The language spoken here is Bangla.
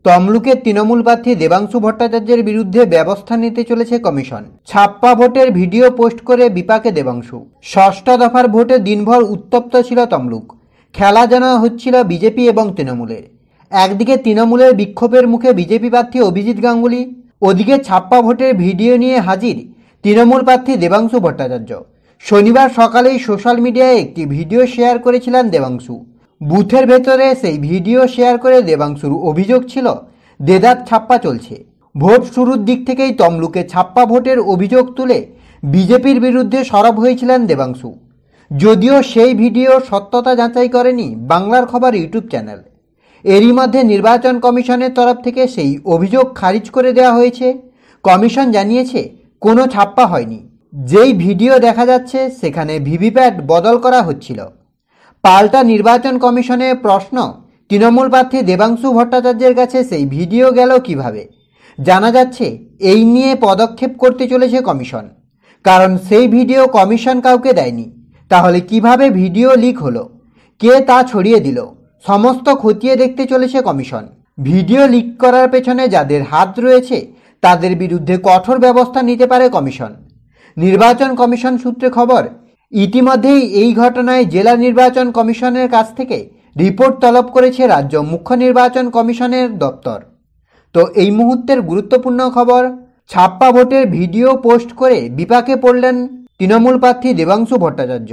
তমলুকের তৃণমূল প্রার্থী দেবাংশু ভট্টাচার্যের বিরুদ্ধে ব্যবস্থা নিতে চলেছে কমিশন। ছাপ্পা ভোটের ভিডিও পোস্ট করে বিপাকে দেবাংশু। ষষ্ঠ দফার ভোটে দিনভর উত্তপ্ত ছিল তমলুক। খেলা যেন হচ্ছিল বিজেপি এবং তৃণমূলের। একদিকে তৃণমূলের বিক্ষোভের মুখে বিজেপি প্রার্থী অভিজিৎ গাঙ্গুলি, ওদিকে ছাপ্পা ভোটের ভিডিও নিয়ে হাজির তৃণমূল প্রার্থী দেবাংশু ভট্টাচার্য। শনিবার সকালেই সোশ্যাল মিডিয়ায় একটি ভিডিও শেয়ার করেছিলেন দেবাংশু। বুথের ভেতরে সেই ভিডিও শেয়ার করে দেবাংশুর অভিযোগ ছিল দেদার ছাপ্পা চলছে। ভোট শুরুর দিক থেকেই তমলুকে ছাপ্পা ভোটের অভিযোগ তুলে বিজেপির বিরুদ্ধে সরব হয়েছিলেন দেবাংশু। যদিও সেই ভিডিও সত্যতা যাচাই করেনি বাংলার খবর ইউটিউব চ্যানেল। এরই মধ্যে নির্বাচন কমিশনের তরফ থেকে সেই অভিযোগ খারিজ করে দেওয়া হয়েছে। কমিশন জানিয়েছে কোনো ছাপ্পা হয়নি। যেই ভিডিও দেখা যাচ্ছে সেখানে ভিভিপ্যাট বদল করা হচ্ছিল। পাল্টা নির্বাচন কমিশনের প্রশ্ন, তৃণমূল প্রার্থী দেবাংশু ভট্টাচার্যের কাছে সেই ভিডিও গেল কিভাবে? জানা যাচ্ছে এই নিয়ে পদক্ষেপ করতে চলেছে কমিশন, কারণ সেই ভিডিও কমিশন কাউকে দেয়নি। তাহলে কিভাবে ভিডিও লিক হলো, কে তা ছড়িয়ে দিল, সমস্ত খতিয়ে দেখতে চলেছে কমিশন। ভিডিও লিক করার পেছনে যাদের হাত রয়েছে তাদের বিরুদ্ধে কঠোর ব্যবস্থা নিতে পারে কমিশন। নির্বাচন কমিশন সূত্রে খবর, ইতিমধ্যেই এই ঘটনায় জেলা নির্বাচন কমিশনের কাছ থেকে রিপোর্ট তলব করেছে রাজ্য মুখ্য নির্বাচন কমিশনের দপ্তর। তো এই মুহূর্তের গুরুত্বপূর্ণ খবর, ছাপ্পা ভোটের ভিডিও পোস্ট করে বিপাকে পড়লেন তৃণমূল প্রার্থী দেবাংশু ভট্টাচার্য।